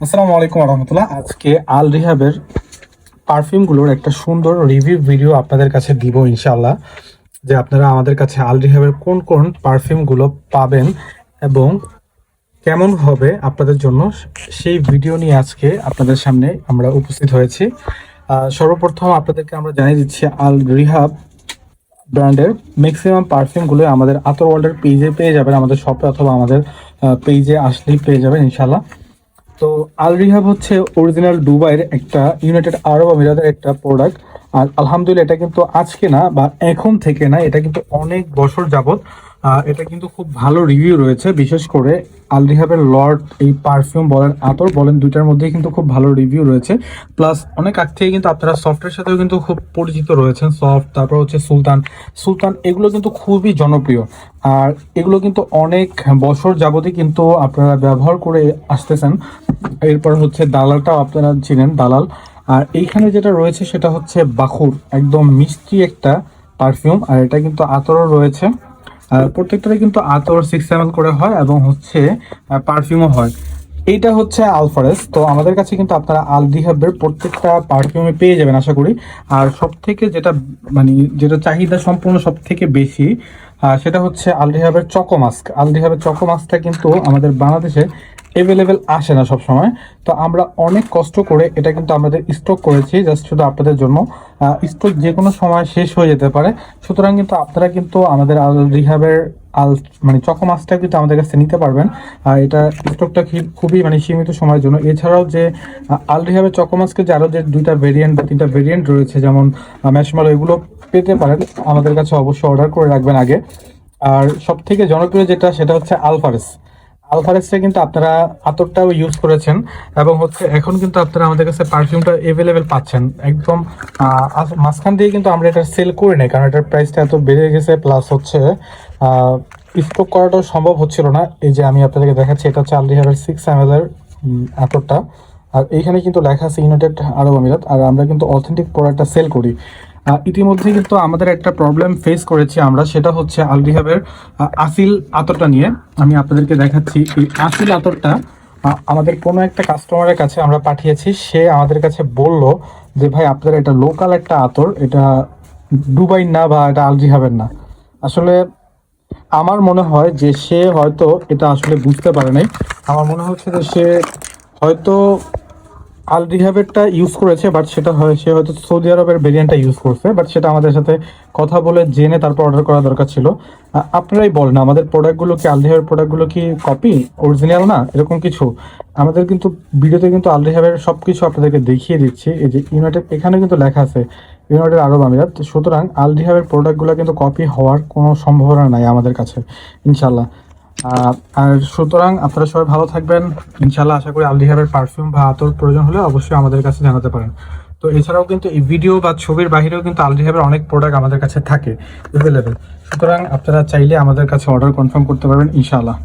আসসালামু আলাইকুম রহমতুল্লাহ। আজকে আল রিহাবের পারফিউমগুলোর একটা সুন্দর রিভিউ ভিডিও আপনাদের কাছে দিব ইনশাআল্লাহ। যে আপনারা আমাদের কাছে আল রিহাবের কোন কোন পারফিউমগুলো পাবেন এবং কেমন হবে আপনাদের জন্য, সেই ভিডিও নিয়ে আজকে আপনাদের সামনে আমরা উপস্থিত হয়েছি। সর্বপ্রথম আপনাদেরকে আমরা জানিয়ে দিচ্ছি আল রিহাব ব্র্যান্ডের ম্যাক্সিমাম পারফিউমগুলো আমাদের আতর ওয়ার্ল্ডের পেজে পেয়ে যাবেন, আমাদের শপে অথবা আমাদের পেজে আসলেই পেয়ে যাবেন ইনশাআল্লাহ। তো আল রিহাব হচ্ছে অরিজিনাল দুবাইয়ের একটা ইউনাইটেড আরব আমিরাতের একটা প্রোডাক্ট। আর আলহামদুলিল্লাহ এটা কিন্তু আজকে না বা এখন থেকে না, এটা কিন্তু অনেক বছর যাবত এটা কিন্তু খুব ভালো রিভিউ রয়েছে। বিশেষ করে আল রিহাবের লর্ড এই পারফিউম বলেন আতর বলেন দুইটার মধ্যেই কিন্তু খুব ভালো রিভিউ রয়েছে। প্লাস অনেক আগ থেকে কিন্তু আপনারা সফটের সাথেও কিন্তু খুব পরিচিত রয়েছেন। সফট, তারপর হচ্ছে সুলতান সুলতান এগুলো কিন্তু খুবই জনপ্রিয়। আর এগুলো কিন্তু অনেক বছর যাবতই কিন্তু আপনারা ব্যবহার করে আসতেছেন। এরপর হচ্ছে দালালটাও আপনারা চিনেন, দালাল। আর এইখানে যেটা রয়েছে সেটা হচ্ছে বাখুর, একদম মিষ্টি একটা পারফিউম। আর এটা কিন্তু আতরও রয়েছে। আর প্রত্যেকটারে কিন্তু আতর 6 ml করে হয় এবং হচ্ছে পারফিউমও হয়। এইটা হচ্ছে আলফারেস। তো আমাদের কাছে কিন্তু আপনারা আল রিহাবের প্রত্যেকটা পারফিউমে পেয়ে যাবেন আশা করি। আর সব থেকে যেটা মানে যেটা চাহিদা সম্পূর্ণ সব থেকে বেশি সেটা হচ্ছে আল রিহাবের চকো মাস্ক। আল রিহাবের চকো মাস্কটা কিন্তু আমাদের বাংলাদেশে অ্যাভেলেবেল আসে না সব সময়। তো আমরা অনেক কষ্ট করে এটা কিন্তু আমাদের স্টক করেছি জাস্ট শুধু আপনাদের জন্য। স্টক যে কোনো সময় শেষ হয়ে যেতে পারে, সুতরাং কিন্তু আপনারা কিন্তু আমাদের আল রিহাবের আল মানে চকো মাছটা কিন্তু আমাদের কাছে নিতে পারবেন। এটা স্টকটা খুবই মানে সীমিত সময়ের জন্য। এছাড়াও যে আল রিহাবের চকো মাছকে যে আরও যে দুইটা ভেরিয়েন্ট বা তিনটা ভেরিয়েন্ট রয়েছে, যেমন ম্যাশমালো, এগুলো পেতে পারেন। আমাদের কাছে অবশ্যই অর্ডার করে রাখবেন আগে। আর সব থেকে জনপ্রিয় যেটা সেটা হচ্ছে আলফারেস। আলফারেসটা কিন্তু আপনারা আতরটাও ইউজ করেছেন এবং হচ্ছে এখন কিন্তু আপনারা আমাদের কাছে পারফিউমটা এভেলেবেল পাচ্ছেন একদম। মাঝখান দিয়ে কিন্তু আমরা এটা সেল করি নাই, কারণ এটার প্রাইসটা এত বেড়ে গেছে। প্লাস হচ্ছে স্টক করাটাও সম্ভব হচ্ছিল না। এই যে আমি আপনাদেরকে দেখাচ্ছি, এটা হচ্ছে আল রিহাবের 6 ml এর আতরটা। আর এইখানে কিন্তু লেখা আছে ইউনাইটেড আরব আমিরাত। আর আমরা কিন্তু অথেন্টিক প্রোডাক্টটা সেল করি। ইতিমধ্যে কিন্তু আমাদের একটা প্রবলেম ফেস করেছি আমরা, সেটা হচ্ছে আল রিহাবের আসিল আতরটা নিয়ে। আমি আপনাদেরকে দেখাচ্ছি এই আসিল আতরটা। আমাদের কোনো একটা কাস্টমারের কাছে আমরা পাঠিয়েছি, সে আমাদের কাছে বলল যে ভাই আপনার এটা লোকাল একটা আতর, এটা দুবাই না বা এটা আল রিহাবের না। আসলে আমার মনে হয় যে সে হয়তো এটা আসলে বুঝতে পারে নাই। আমার মনে হচ্ছে যে সে হয়তো আল রিহাবেরটা ইউজ করেছে, বাট সেটা হয় সে হয়তো সৌদি আরবের ভেরিয়েন্টটা ইউজ করছে। বাট সেটা আমাদের সাথে কথা বলে জেনে তারপর অর্ডার করা দরকার ছিল। আপনারাই বলেন আমাদের প্রোডাক্টগুলো কি, আল রিহাবের প্রোডাক্টগুলো কি কপি, অরিজিনাল না, এরকম কিছু? আমাদের কিন্তু ভিডিওতে কিন্তু আল রিহাবের সব কিছু আপনাদেরকে দেখিয়ে দিচ্ছি। এই যে ইউনাইটেড, এখানে কিন্তু লেখা আছে ইউনাইটেড আরব আমিরাত। সুতরাং আল রিহাবের প্রোডাক্টগুলো কিন্তু কপি হওয়ার কোনো সম্ভাবনা নাই আমাদের কাছে ইনশাল্লাহ। আর সুতরাং আপনারা সবাই ভালো থাকবেন ইনশাল্লাহ। আশা করি আল রিহাবের পারফিউম বা আতর প্রয়োজন হলে অবশ্যই আমাদের কাছে জানাতে পারেন। তো এছাড়াও কিন্তু এই ভিডিও বা ছবির বাহিরেও কিন্তু আল রিহাবের অনেক প্রোডাক্ট আমাদের কাছে থাকে অ্যাভেলেবেল। সুতরাং আপনারা চাইলে আমাদের কাছে অর্ডার কনফার্ম করতে পারবেন ইনশাল্লাহ।